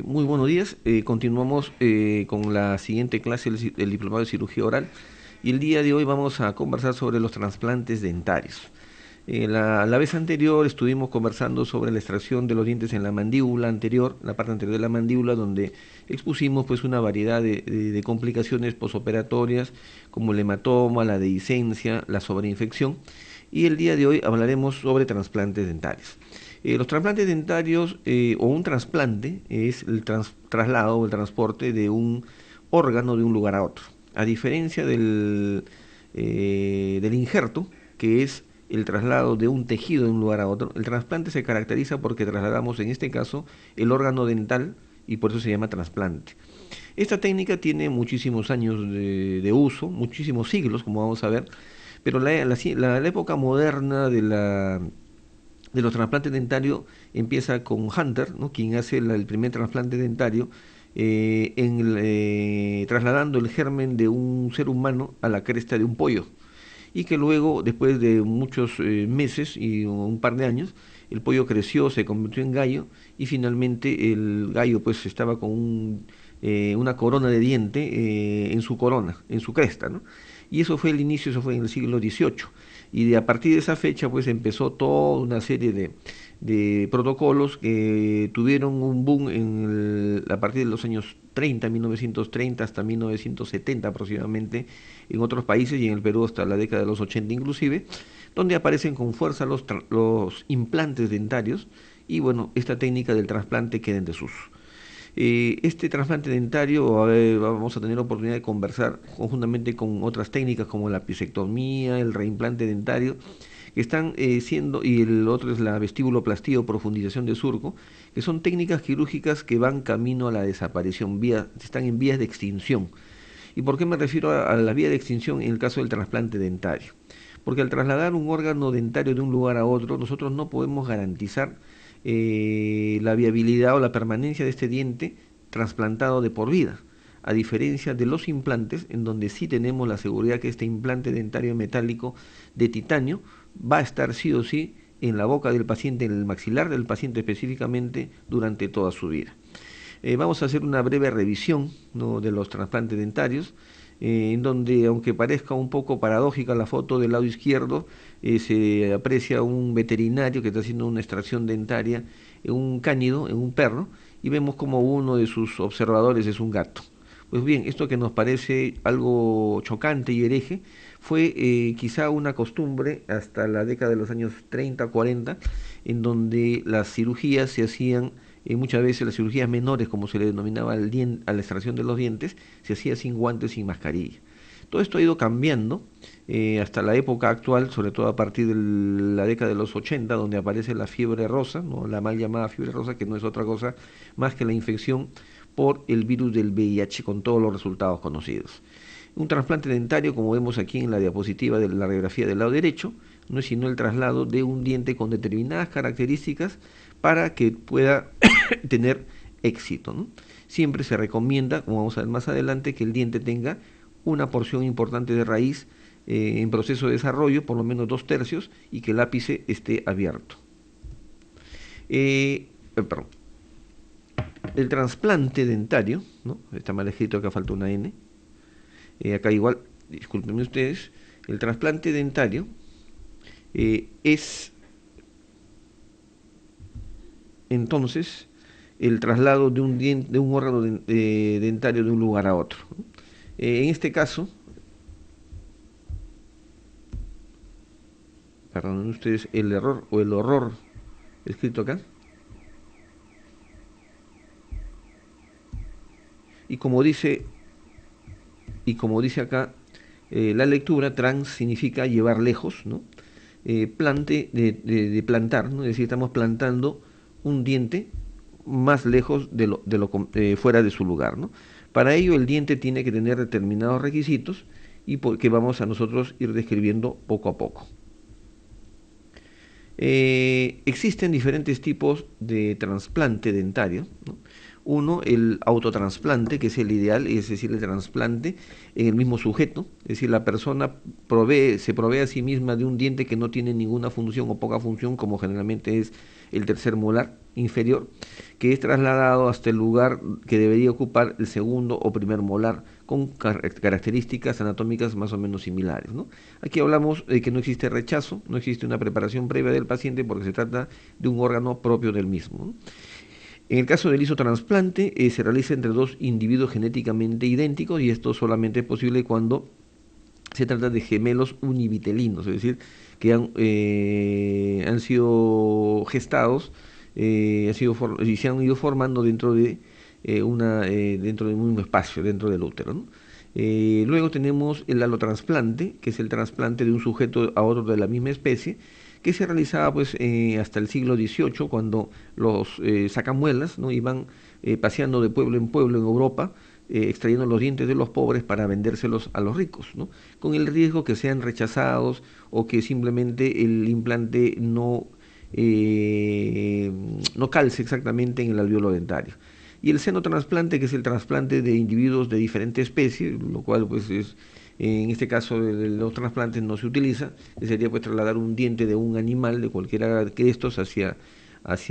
Muy buenos días. Continuamos con la siguiente clase del Diplomado de Cirugía Oral y el día de hoy vamos a conversar sobre los trasplantes dentarios. La vez anterior estuvimos conversando sobre la extracción de los dientes en la mandíbula anterior, la parte anterior de la mandíbula, donde expusimos pues una variedad de complicaciones posoperatorias como el hematoma, la dehiscencia, la sobreinfección. Y el día de hoy hablaremos sobre trasplantes dentarios. Los trasplantes dentarios o un trasplante es el traslado o el transporte de un órgano de un lugar a otro. A diferencia del injerto, que es el traslado de un tejido de un lugar a otro, el trasplante se caracteriza porque trasladamos en este caso el órgano dental y por eso se llama trasplante. Esta técnica tiene muchísimos años de uso, muchísimos siglos, como vamos a ver, pero la época moderna de los trasplantes dentarios empieza con Hunter, ¿no? Quien hace el primer trasplante dentario, trasladando el germen de un ser humano a la cresta de un pollo. Y que luego, después de muchos meses y un par de años, el pollo creció, se convirtió en gallo y finalmente el gallo pues estaba con una corona de diente en su corona, en su cresta, ¿no? Y eso fue el inicio, eso fue en el siglo XVIII. Y a partir de esa fecha pues empezó toda una serie de protocolos que tuvieron un boom a partir de los años 30, 1930 hasta 1970 aproximadamente en otros países y en el Perú hasta la década de los 80 inclusive, donde aparecen con fuerza los implantes dentarios y bueno, esta técnica del trasplante queda en desuso. Este trasplante dentario vamos a tener oportunidad de conversar conjuntamente con otras técnicas como la pisectomía, el reimplante dentario, que están siendo, y el otro es la vestíbuloplastía o profundización de surco, que son técnicas quirúrgicas que van camino a la desaparición, están en vías de extinción. ¿Y por qué me refiero a la vía de extinción en el caso del trasplante dentario? Porque al trasladar un órgano dentario de un lugar a otro, nosotros no podemos garantizar la viabilidad o la permanencia de este diente trasplantado de por vida, a diferencia de los implantes, en donde sí tenemos la seguridad que este implante dentario metálico de titanio va a estar sí o sí en la boca del paciente, en el maxilar del paciente específicamente, durante toda su vida. Vamos a hacer una breve revisión, ¿no?, de los trasplantes dentarios, en donde, aunque parezca un poco paradójica la foto del lado izquierdo, se aprecia un veterinario que está haciendo una extracción dentaria en un cánido, en un perro, y vemos como uno de sus observadores es un gato. Pues bien, esto que nos parece algo chocante y hereje fue quizá una costumbre hasta la década de los años 30, 40, en donde las cirugías se hacían muchas veces las cirugías menores, como se le denominaba a la extracción de los dientes, se hacía sin guantes, sin mascarilla. Todo esto ha ido cambiando hasta la época actual, sobre todo a partir de la década de los 80, donde aparece la fiebre rosa, ¿no?, la mal llamada fiebre rosa, que no es otra cosa más que la infección por el virus del VIH, con todos los resultados conocidos. Un trasplante dentario, como vemos aquí en la diapositiva de la radiografía del lado derecho, no es sino el traslado de un diente con determinadas características para que pueda tener éxito, ¿no? Siempre se recomienda, como vamos a ver más adelante, que el diente tenga una porción importante de raíz en proceso de desarrollo, por lo menos 2/3, y que el ápice esté abierto. Perdón. El trasplante dentario, ¿no? Está mal escrito, acá falta una N. Acá igual, discúlpenme ustedes, el trasplante dentario es entonces el traslado de de un órgano dentario de un lugar a otro. En este caso, perdonen ustedes el error o el horror escrito acá, y como dice, y como dice acá, la lectura, trans significa llevar lejos, ¿no? Plante de plantar, ¿no? Es decir, estamos plantando un diente más lejos fuera de su lugar, ¿no? Para ello el diente tiene que tener determinados requisitos y que vamos a nosotros ir describiendo poco a poco. Existen diferentes tipos de trasplante dentario, ¿no? Uno, el autotrasplante, que es el ideal, es decir, el trasplante en el mismo sujeto, es decir, la persona se provee a sí misma de un diente que no tiene ninguna función o poca función, como generalmente es el tercer molar inferior, que es trasladado hasta el lugar que debería ocupar el segundo o primer molar, con características anatómicas más o menos similares, ¿no? Aquí hablamos de que no existe rechazo, no existe una preparación previa del paciente porque se trata de un órgano propio del mismo, ¿no? En el caso del isotrasplante, se realiza entre dos individuos genéticamente idénticos y esto solamente es posible cuando se trata de gemelos univitelinos, es decir, que han sido gestados y se han ido formando dentro de un mismo espacio, dentro del útero, ¿no? Luego tenemos el allotrasplante, que es el trasplante de un sujeto a otro de la misma especie, que se realizaba pues hasta el siglo XVIII, cuando los sacamuelas, ¿no?, iban paseando de pueblo en pueblo en Europa, extrayendo los dientes de los pobres para vendérselos a los ricos, ¿no? Con el riesgo que sean rechazados o que simplemente el implante no calce exactamente en el alvéolo dentario. Y el senotrasplante, que es el trasplante de individuos de diferentes especies, lo cual pues es, en este caso de los trasplantes no se utiliza, que sería pues trasladar un diente de un animal, de cualquiera de estos, hacia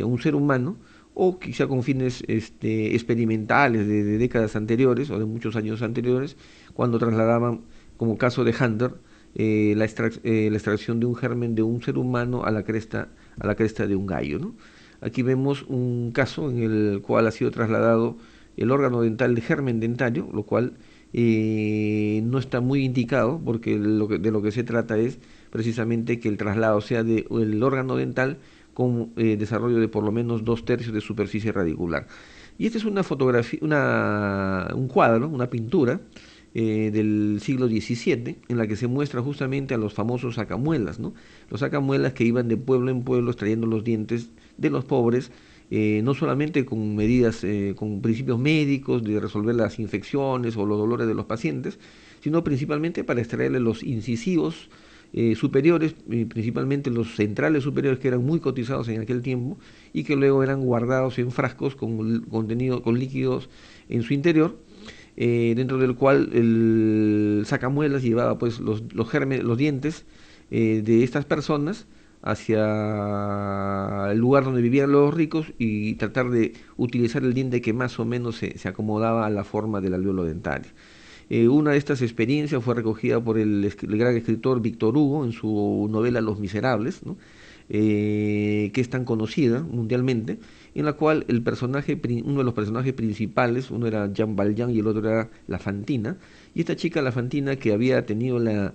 un ser humano, o quizá con fines experimentales de décadas anteriores o de muchos años anteriores, cuando trasladaban, como caso de Hunter, la extracción de un germen de un ser humano a la cresta de un gallo, ¿no? Aquí vemos un caso en el cual ha sido trasladado el órgano dental de germen dentario, lo cual no está muy indicado porque de lo que se trata es precisamente que el traslado sea del órgano dental con desarrollo de por lo menos 2/3 de superficie radicular. Y esta es una fotografía, un cuadro, una pintura del siglo XVII, en la que se muestra justamente a los famosos sacamuelas, ¿no? Los sacamuelas que iban de pueblo en pueblo extrayendo los dientes de los pobres, no solamente con medidas, con principios médicos de resolver las infecciones o los dolores de los pacientes, sino principalmente para extraerle los incisivos superiores, principalmente los centrales superiores, que eran muy cotizados en aquel tiempo y que luego eran guardados en frascos con contenido, con líquidos en su interior, dentro del cual el sacamuelas llevaba pues los dientes de estas personas hacia el lugar donde vivían los ricos y tratar de utilizar el diente que más o menos se acomodaba a la forma del alvéolo dentario. Una de estas experiencias fue recogida por el gran escritor Víctor Hugo en su novela Los Miserables, ¿no? Que es tan conocida mundialmente, en la cual uno de los personajes principales, uno era Jean Valjean y el otro era La Fantina, y esta chica La Fantina, que había tenido la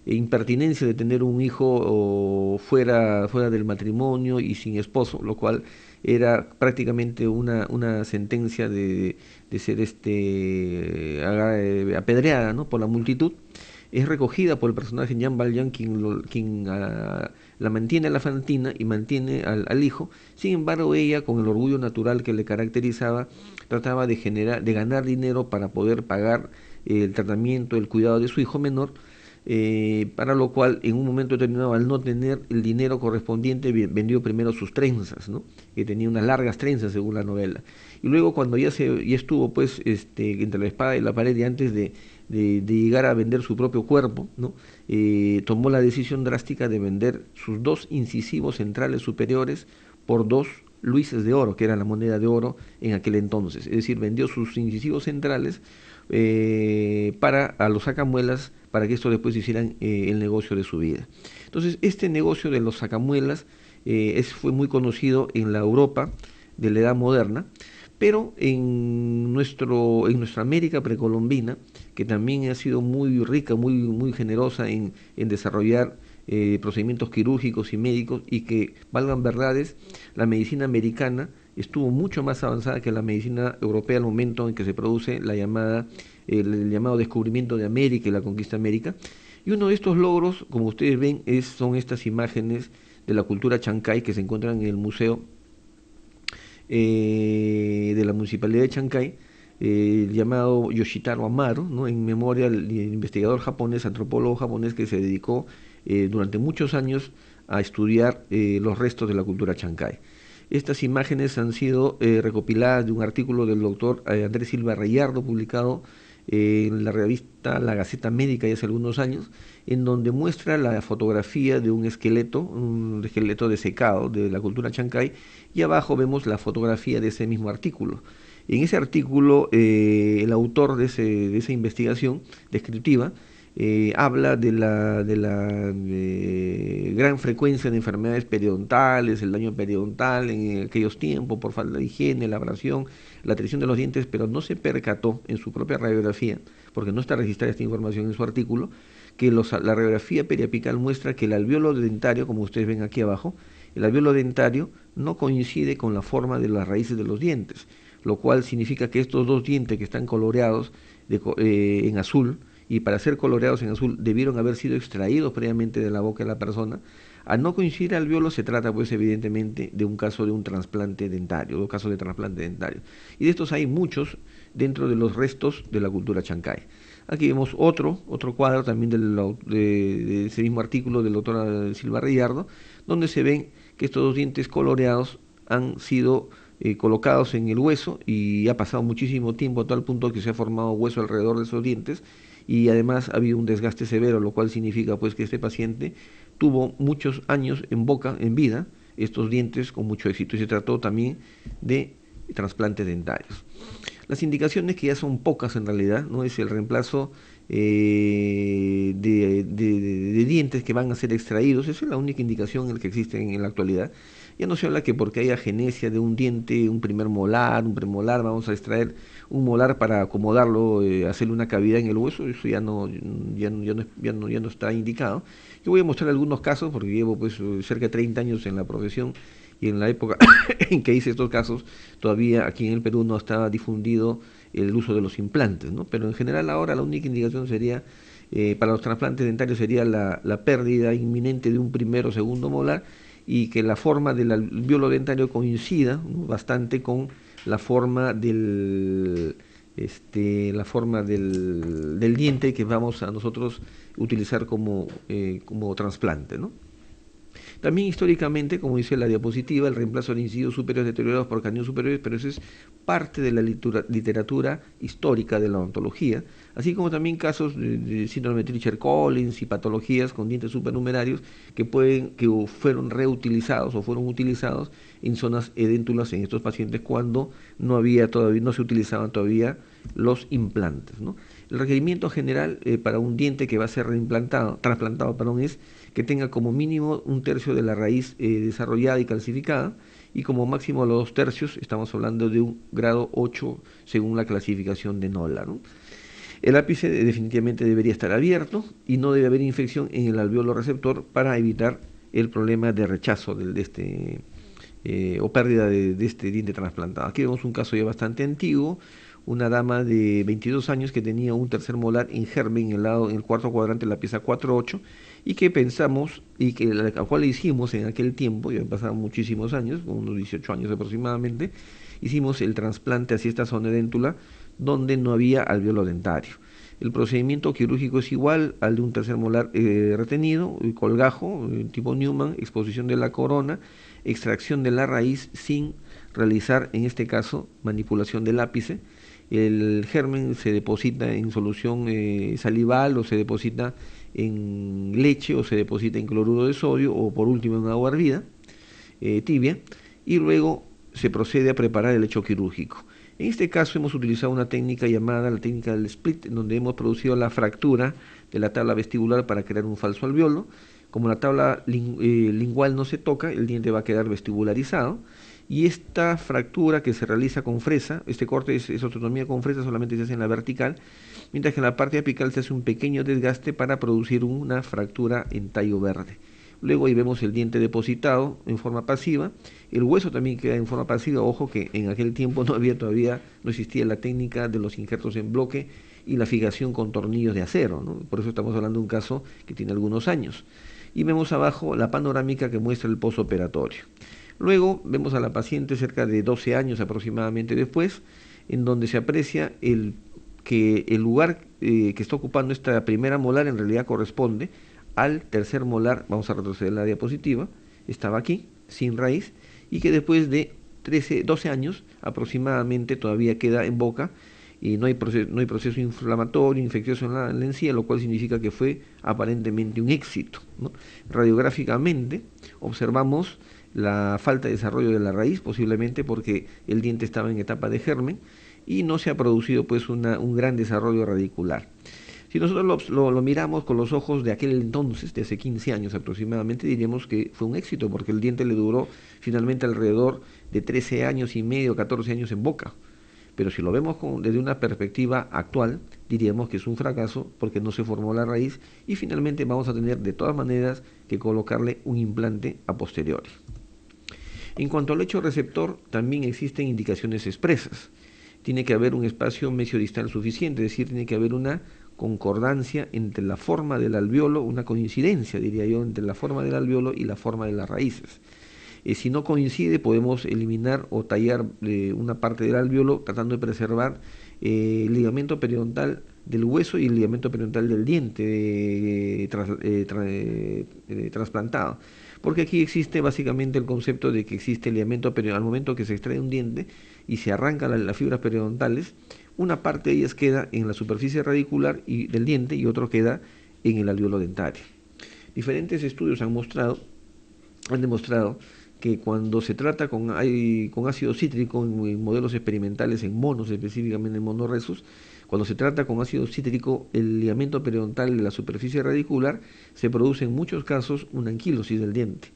impertinencia de tener un hijo fuera del matrimonio y sin esposo, lo cual era prácticamente una sentencia de ser apedreada, ¿no?, por la multitud. Es recogida por el personaje Jean Valjean, quien la mantiene a la Fantina y mantiene al hijo. Sin embargo, ella, con el orgullo natural que le caracterizaba, trataba de ganar dinero para poder pagar el tratamiento, el cuidado de su hijo menor, para lo cual en un momento determinado, al no tener el dinero correspondiente, vendió primero sus trenzas, ¿no?, que tenía unas largas trenzas según la novela, y luego cuando ya estuvo pues entre la espada y la pared, y antes de llegar a vender su propio cuerpo, ¿no?, tomó la decisión drástica de vender sus dos incisivos centrales superiores por 2 luises de oro, que era la moneda de oro en aquel entonces. Es decir, vendió sus incisivos centrales a los sacamuelas, para que esto después hicieran el negocio de su vida. Entonces, este negocio de los sacamuelas fue muy conocido en la Europa de la Edad Moderna, pero en nuestra América precolombina, que también ha sido muy rica, muy generosa en desarrollar procedimientos quirúrgicos y médicos, y que, valgan verdades, la medicina americana estuvo mucho más avanzada que la medicina europea al momento en que se produce el llamado descubrimiento de América y la conquista de América. Y uno de estos logros, como ustedes ven, son estas imágenes de la cultura chancay que se encuentran en el Museo de la Municipalidad de Chancay, llamado Yoshitaro Amaro, ¿no?, en memoria del investigador japonés, antropólogo japonés, que se dedicó durante muchos años a estudiar los restos de la cultura chancay. Estas imágenes han sido recopiladas de un artículo del doctor Andrés Silva Reyardo, publicado en la revista La Gaceta Médica ya hace algunos años, en donde muestra la fotografía de un esqueleto desecado de la cultura chancay, y abajo vemos la fotografía de ese mismo artículo. En ese artículo, el autor de esa investigación descriptiva habla de la gran frecuencia de enfermedades periodontales, el daño periodontal en aquellos tiempos por falta de higiene, la abrasión, la traición de los dientes, pero no se percató en su propia radiografía, porque no está registrada esta información en su artículo, que la radiografía periapical muestra que el alveolo dentario, como ustedes ven aquí abajo, el alveolo dentario no coincide con la forma de las raíces de los dientes, lo cual significa que estos dos dientes que están coloreados en azul, y para ser coloreados en azul debieron haber sido extraídos previamente de la boca de la persona. Al no coincidir al alveolo, se trata pues evidentemente de un caso de un trasplante dentario, dos casos de trasplante dentario. Y de estos hay muchos dentro de los restos de la cultura chancay. Aquí vemos otro cuadro también de ese mismo artículo del doctor Silva Reyardo, donde se ven que estos dos dientes coloreados han sido colocados en el hueso, y ha pasado muchísimo tiempo a tal punto que se ha formado hueso alrededor de esos dientes, y además ha habido un desgaste severo, lo cual significa pues que este paciente tuvo muchos años en boca, en vida, estos dientes con mucho éxito, y se trató también de trasplantes dentarios. Las indicaciones, que ya son pocas en realidad, no es el reemplazo de dientes que van a ser extraídos. Esa es la única indicación que existe en la actualidad. Ya no se habla que porque haya agenesia de un diente, un primer molar, un premolar, vamos a extraer un molar para acomodarlo, hacerle una cavidad en el hueso. Eso ya no está indicado. Yo voy a mostrar algunos casos porque llevo pues cerca de 30 años en la profesión, y en la época en que hice estos casos todavía aquí en el Perú no estaba difundido el uso de los implantes, ¿no? Pero en general ahora la única indicación sería, para los trasplantes dentarios, sería la pérdida inminente de un primer o segundo molar, y que la forma del alveolo dentario coincida, ¿no?, bastante con la forma del diente que vamos a nosotros utilizar como trasplante, ¿no? También históricamente, como dice la diapositiva, el reemplazo de incisos superiores deteriorados por caninos superiores, pero eso es parte de la literatura histórica de la odontología, así como también casos de síndrome de Treacher-Collins y patologías con dientes supernumerarios que fueron reutilizados o fueron utilizados en zonas edéntulas en estos pacientes cuando no se utilizaban todavía los implantes, ¿no? El requerimiento general para un diente que va a ser trasplantado, es que tenga como mínimo un tercio de la raíz desarrollada y calcificada, y como máximo los 2 tercios, estamos hablando de un grado 8 según la clasificación de Nolla, ¿no? El ápice definitivamente debería estar abierto y no debe haber infección en el alveolo receptor para evitar el problema de rechazo o pérdida de este diente trasplantado. Aquí vemos un caso ya bastante antiguo, una dama de 22 años que tenía un tercer molar en germen en el cuarto cuadrante de la pieza 4-8, y que pensamos, y que la cual le hicimos en aquel tiempo, ya han pasado muchísimos años, unos 18 años aproximadamente, hicimos el trasplante hacia esta zona edéntula donde no había alveolo dentario. El procedimiento quirúrgico es igual al de un tercer molar retenido, colgajo, tipo Newman, exposición de la corona, extracción de la raíz sin realizar, en este caso, manipulación del ápice. El germen se deposita en solución salival, o se deposita en leche, o se deposita en cloruro de sodio, o por último en agua hervida, tibia, y luego se procede a preparar el lecho quirúrgico. En este caso hemos utilizado una técnica llamada la técnica del split, en donde hemos producido la fractura de la tabla vestibular para crear un falso alveolo. Como la tabla lingual no se toca, el diente va a quedar vestibularizado, y esta fractura que se realiza con fresa, este corte es osteotomía con fresa, solamente se hace en la vertical, mientras que en la parte apical se hace un pequeño desgaste para producir una fractura en tallo verde. Luego ahí vemos el diente depositado en forma pasiva, el hueso también queda en forma pasiva. Ojo que en aquel tiempo no existía la técnica de los injertos en bloque y la fijación con tornillos de acero, ¿no? Por eso estamos hablando de un caso que tiene algunos años. Y vemos abajo la panorámica que muestra el posoperatorio. Luego vemos a la paciente cerca de 12 años aproximadamente después, en donde se aprecia que el lugar que está ocupando esta primera molar en realidad corresponde al tercer molar. Vamos a retroceder la diapositiva, estaba aquí, sin raíz, y que después de 12 años aproximadamente todavía queda en boca, y no hay proceso inflamatorio, infeccioso en la encía, lo cual significa que fue aparentemente un éxito, ¿no? Radiográficamente observamos la falta de desarrollo de la raíz, posiblemente porque el diente estaba en etapa de germen y no se ha producido pues un gran desarrollo radicular. Si nosotros lo miramos con los ojos de aquel entonces, de hace 15 años aproximadamente, diríamos que fue un éxito, porque el diente le duró finalmente alrededor de 13 años y medio, 14 años en boca. Pero si lo vemos desde una perspectiva actual, diríamos que es un fracaso porque no se formó la raíz y finalmente vamos a tener de todas maneras que colocarle un implante a posteriori. En cuanto al lecho receptor, también existen indicaciones expresas. Tiene que haber un espacio mesiodistal suficiente, es decir, tiene que haber una concordancia entre la forma del alveolo, una coincidencia, diría yo, entre la forma del alveolo y la forma de las raíces. Si no coincide, podemos eliminar o tallar una parte del alveolo tratando de preservar el ligamento periodontal del hueso y el ligamento periodontal del diente trasplantado. Porque aquí existe básicamente el concepto de que existe el ligamento periodontal. Al momento que se extrae un diente y se arrancan las fibras periodontales, una parte de ellas queda en la superficie radicular del diente y otro queda en el alveolo dentario. Diferentes estudios han demostrado que cuando se trata con ácido cítrico en modelos experimentales en monos, específicamente en monorresus, cuando se trata con ácido cítrico, el ligamento periodontal de la superficie radicular, se produce en muchos casos una anquilosis del diente.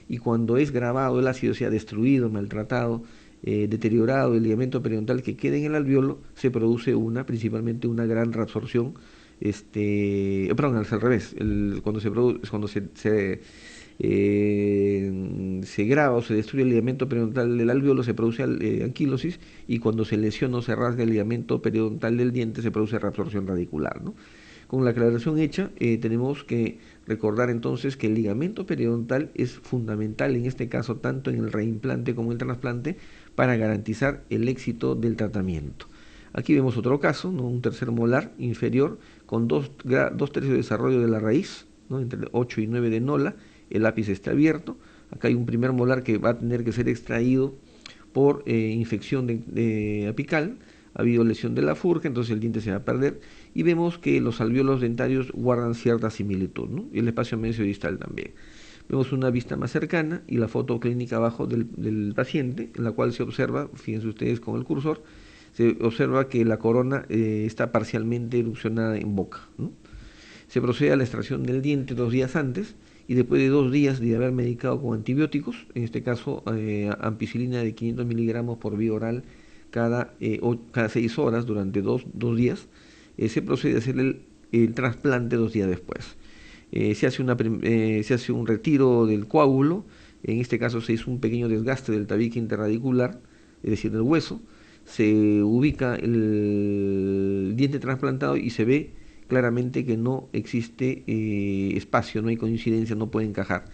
Y cuando es grabado el ácido, se ha destruido, maltratado, deteriorado el ligamento periodontal que queda en el alveolo, se produce principalmente una gran reabsorción, perdón, es al revés, cuando se graba o se destruye el ligamento periodontal del alveolo, se produce anquilosis, y cuando se lesiona o se rasga el ligamento periodontal del diente, se produce reabsorción radicular, ¿no? Con la aclaración hecha, tenemos que recordar entonces que el ligamento periodontal es fundamental en este caso, tanto en el reimplante como en el trasplante, para garantizar el éxito del tratamiento. Aquí vemos otro caso, ¿no? Un tercer molar inferior con 2/3 de desarrollo de la raíz, ¿no? Entre 8 y 9 de nola, el ápice está abierto. Acá hay un primer molar que va a tener que ser extraído por infección apical. Ha habido lesión de la furca, entonces el diente se va a perder, y vemos que los alvéolos dentarios guardan cierta similitud, ¿no? Y el espacio mesiodistal también. Vemos una vista más cercana y la foto clínica abajo del paciente, en la cual se observa, fíjense ustedes con el cursor, se observa que la corona está parcialmente erupcionada en boca, ¿no? Se procede a la extracción del diente 2 días antes, y después de 2 días de haber medicado con antibióticos, en este caso ampicilina de 500 miligramos por vía oral cada 6 horas durante dos días, se procede a hacer el trasplante 2 días después. Se hace un retiro del coágulo, en este caso se hizo un pequeño desgaste del tabique interradicular, es decir, del hueso, se ubica el diente trasplantado y se ve claramente que no existe espacio, no hay coincidencia, no puede encajar.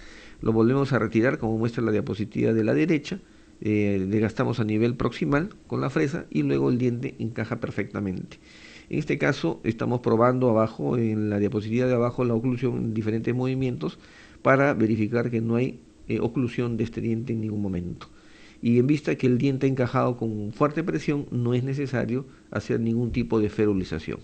Lo volvemos a retirar, como muestra la diapositiva de la derecha, desgastamos a nivel proximal con la fresa y luego el diente encaja perfectamente. En este caso estamos probando abajo, en la diapositiva de abajo, la oclusión en diferentes movimientos para verificar que no hay oclusión de este diente en ningún momento. Y en vista que el diente ha encajado con fuerte presión, no es necesario hacer ningún tipo de ferulización.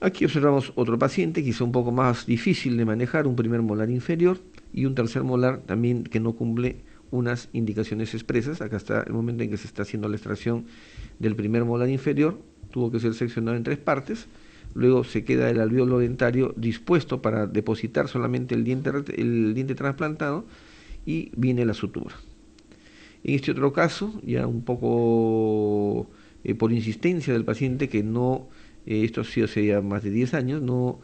Aquí observamos otro paciente, quizá un poco más difícil de manejar, un primer molar inferior y un tercer molar también que no cumple unas indicaciones expresas. Acá está el momento en que se está haciendo la extracción del primer molar inferior, tuvo que ser seccionado en 3 partes, luego se queda el alvéolo dentario dispuesto para depositar solamente el diente trasplantado y viene la sutura. En este otro caso, ya un poco por insistencia del paciente que no, esto ha sido hace ya más de 10 años, no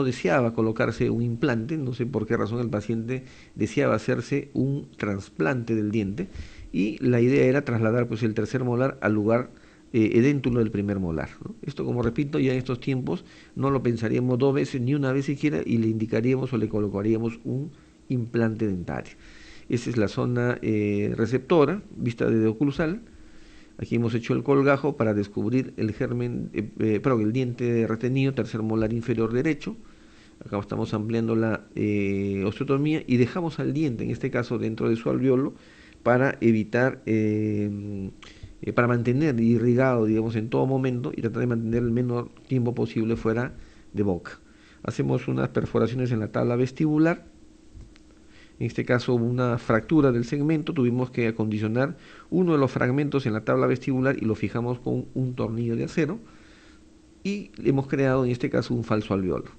deseaba colocarse un implante, no sé por qué razón el paciente deseaba hacerse un trasplante del diente, y la idea era trasladar pues el tercer molar al lugar edéntulo del primer molar, ¿no? Esto, como repito, ya en estos tiempos no lo pensaríamos 2 veces, ni una vez siquiera, y le indicaríamos o le colocaríamos un implante dentario. Esa es la zona receptora, vista desde oclusal. Aquí hemos hecho el colgajo para descubrir el germen, el diente retenido, tercer molar inferior derecho. Acá estamos ampliando la osteotomía y dejamos al diente, en este caso dentro de su alveolo, para evitar para mantener irrigado, digamos, en todo momento y tratar de mantener el menor tiempo posible fuera de boca. Hacemos unas perforaciones en la tabla vestibular. En este caso, una fractura del segmento, tuvimos que acondicionar uno de los fragmentos en la tabla vestibular y lo fijamos con un tornillo de acero y hemos creado en este caso un falso alveolo.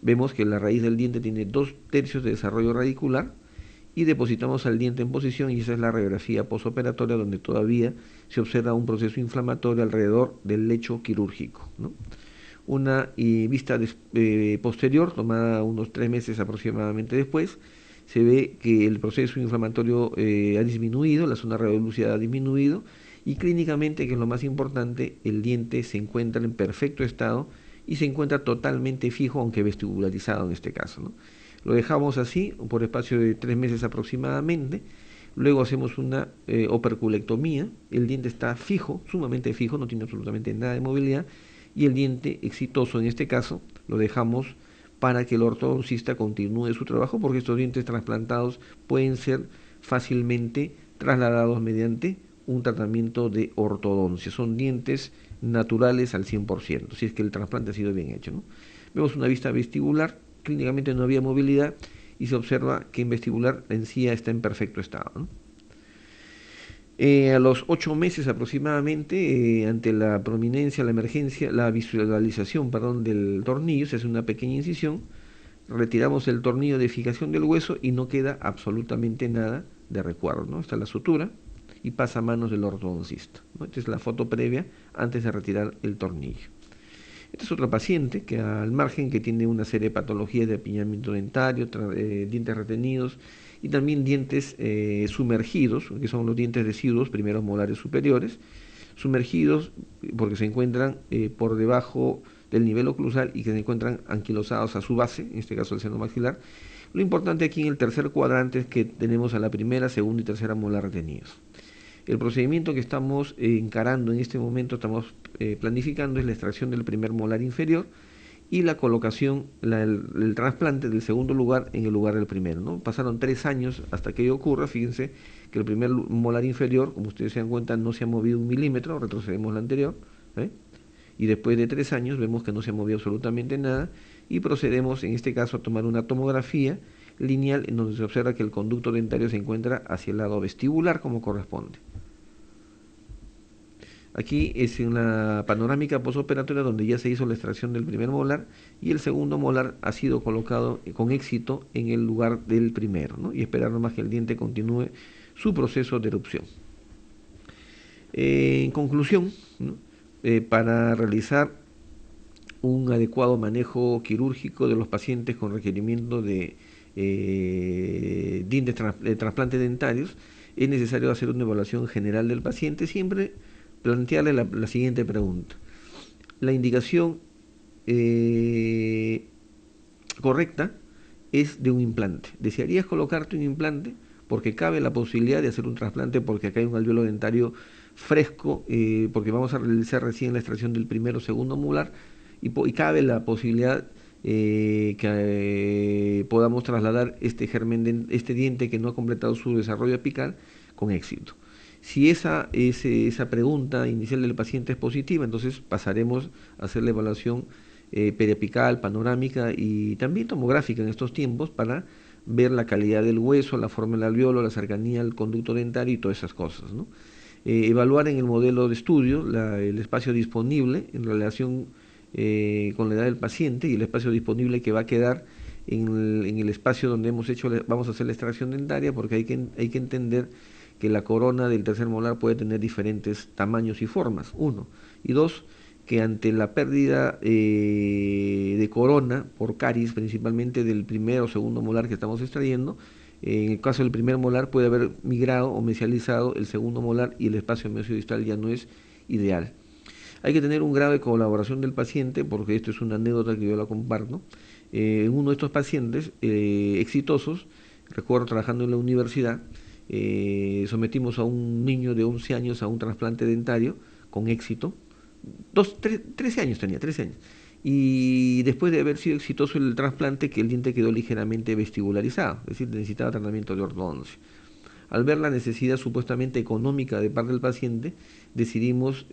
Vemos que la raíz del diente tiene 2/3 de desarrollo radicular y depositamos al diente en posición y esa es la radiografía posoperatoria donde todavía se observa un proceso inflamatorio alrededor del lecho quirúrgico, ¿no? Una vista posterior, tomada unos 3 meses aproximadamente después, se ve que el proceso inflamatorio ha disminuido, la zona radiolúcida ha disminuido y clínicamente, que es lo más importante, el diente se encuentra en perfecto estado y se encuentra totalmente fijo, aunque vestibularizado en este caso, ¿no? Lo dejamos así por espacio de 3 meses aproximadamente. Luego hacemos una operculectomía. El diente está fijo, sumamente fijo, no tiene absolutamente nada de movilidad. Y el diente exitoso en este caso lo dejamos para que el ortodoncista continúe su trabajo, porque estos dientes trasplantados pueden ser fácilmente trasladados mediante un tratamiento de ortodoncia. Son dientes naturales al 100%, si es que el trasplante ha sido bien hecho, ¿no? Vemos una vista vestibular, clínicamente no había movilidad y se observa que en vestibular la encía está en perfecto estado, ¿no? A los 8 meses aproximadamente, ante la prominencia, la emergencia, la visualización, perdón, del tornillo, se hace una pequeña incisión, retiramos el tornillo de fijación del hueso y no queda absolutamente nada de recuerdo, ¿no? Está la sutura y pasa a manos del ortodoncista, ¿no? Esta es la foto previa antes de retirar el tornillo. Este es otro paciente que al margen que tiene una serie de patologías de apiñamiento dentario, dientes retenidos y también dientes sumergidos, que son los dientes deciduos, primeros molares superiores, sumergidos porque se encuentran por debajo del nivel oclusal y que se encuentran anquilosados a su base, en este caso el seno maxilar. Lo importante aquí en el tercer cuadrante es que tenemos a la primera, segunda y tercera molar retenidos. El procedimiento que estamos encarando en este momento, estamos planificando, es la extracción del primer molar inferior y la colocación, el trasplante del segundo lugar en el lugar del primero, ¿no? Pasaron 3 años hasta que ello ocurra. Fíjense que el primer molar inferior, como ustedes se dan cuenta, no se ha movido 1 milímetro, retrocedemos la anterior, ¿eh? Y después de 3 años vemos que no se ha movido absolutamente nada y procedemos en este caso a tomar una tomografía lineal en donde se observa que el conducto dentario se encuentra hacia el lado vestibular como corresponde. Aquí es una panorámica posoperatoria donde ya se hizo la extracción del primer molar y el segundo molar ha sido colocado con éxito en el lugar del primero, ¿no? Y esperar nomás que el diente continúe su proceso de erupción. En conclusión, ¿no? Para realizar un adecuado manejo quirúrgico de los pacientes con requerimiento de dientes de trasplantes dentarios, es necesario hacer una evaluación general del paciente, siempre plantearle la siguiente pregunta. La indicación correcta es de un implante. ¿Desearías colocarte un implante? Porque cabe la posibilidad de hacer un trasplante porque acá hay un alveolo dentario fresco, porque vamos a realizar recién la extracción del primero o segundo molar y cabe la posibilidad que podamos trasladar este germen, este diente que no ha completado su desarrollo apical con éxito. Si esa pregunta inicial del paciente es positiva, entonces pasaremos a hacer la evaluación periapical, panorámica y también tomográfica en estos tiempos para ver la calidad del hueso, la forma del alveolo, la cercanía al conducto dentario y todas esas cosas, ¿no? Evaluar en el modelo de estudio el espacio disponible en relación con la edad del paciente y el espacio disponible que va a quedar en el espacio donde vamos a hacer la extracción dentaria, porque hay que entender que la corona del tercer molar puede tener diferentes tamaños y formas, 1. Y 2, que ante la pérdida de corona por caries, principalmente del primer o segundo molar que estamos extrayendo, en el caso del primer molar puede haber migrado o mesializado el segundo molar y el espacio mesiodistal ya no es ideal. Hay que tener un grado de colaboración del paciente, porque esto es una anécdota que yo la comparto. En uno de estos pacientes exitosos, recuerdo trabajando en la universidad, sometimos a un niño de 11 años a un trasplante dentario con éxito. 13 años tenía, 13 años. Y después de haber sido exitoso el trasplante, que el diente quedó ligeramente vestibularizado, es decir, necesitaba tratamiento de ortodoncia. Al ver la necesidad supuestamente económica de parte del paciente, decidimos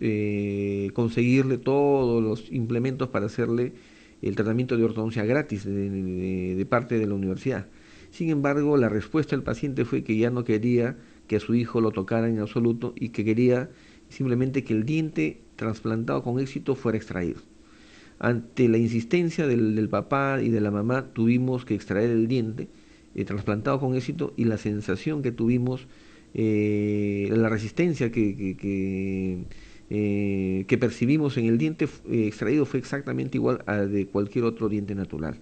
conseguirle todos los implementos para hacerle el tratamiento de ortodoncia gratis de parte de la universidad. Sin embargo, la respuesta del paciente fue que ya no quería que a su hijo lo tocara en absoluto y que quería simplemente que el diente trasplantado con éxito fuera extraído. Ante la insistencia del papá y de la mamá, tuvimos que extraer el diente trasplantado con éxito, y la sensación que tuvimos, la resistencia que percibimos en el diente extraído fue exactamente igual a de cualquier otro diente natural.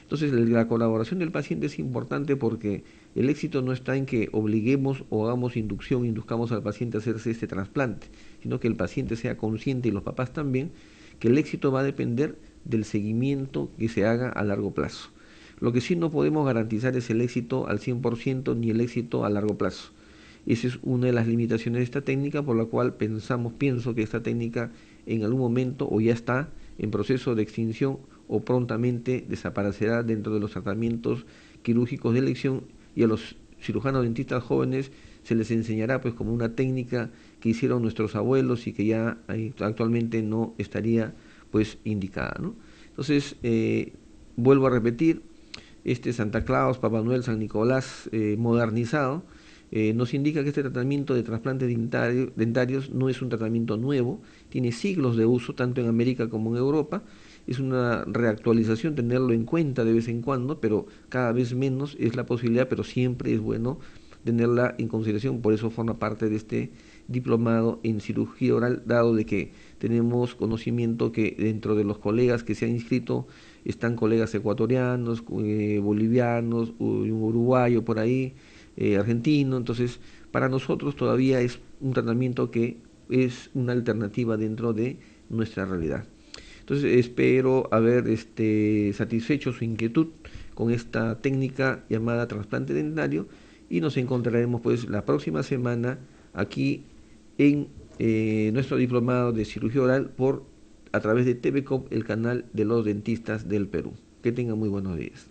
Entonces, la colaboración del paciente es importante porque el éxito no está en que obliguemos o hagamos inducción, induzcamos al paciente a hacerse este trasplante, sino que el paciente sea consciente, y los papás también, que el éxito va a depender del seguimiento que se haga a largo plazo. Lo que sí no podemos garantizar es el éxito al 100% ni el éxito a largo plazo. Esa es una de las limitaciones de esta técnica, por la cual pienso que esta técnica en algún momento o ya está en proceso de extinción o prontamente desaparecerá dentro de los tratamientos quirúrgicos de elección, y a los cirujanos dentistas jóvenes se les enseñará pues como una técnica que hicieron nuestros abuelos y que ya actualmente no estaría pues indicada, ¿no? Entonces, vuelvo a repetir, este Santa Claus, Papá Noel, San Nicolás modernizado, nos indica que este tratamiento de trasplantes dentarios no es un tratamiento nuevo, tiene siglos de uso tanto en América como en Europa. Es una reactualización tenerlo en cuenta de vez en cuando, pero cada vez menos es la posibilidad, pero siempre es bueno tenerla en consideración. Por eso forma parte de este diplomado en cirugía oral, dado de que tenemos conocimiento que dentro de los colegas que se han inscrito están colegas ecuatorianos, bolivianos, un uruguayo por ahí, argentino. Entonces, para nosotros todavía es un tratamiento que es una alternativa dentro de nuestra realidad. Entonces, espero haber satisfecho su inquietud con esta técnica llamada trasplante dentario, y nos encontraremos pues la próxima semana aquí en nuestro diplomado de cirugía oral a través de TVCOP, el canal de los dentistas del Perú. Que tengan muy buenos días.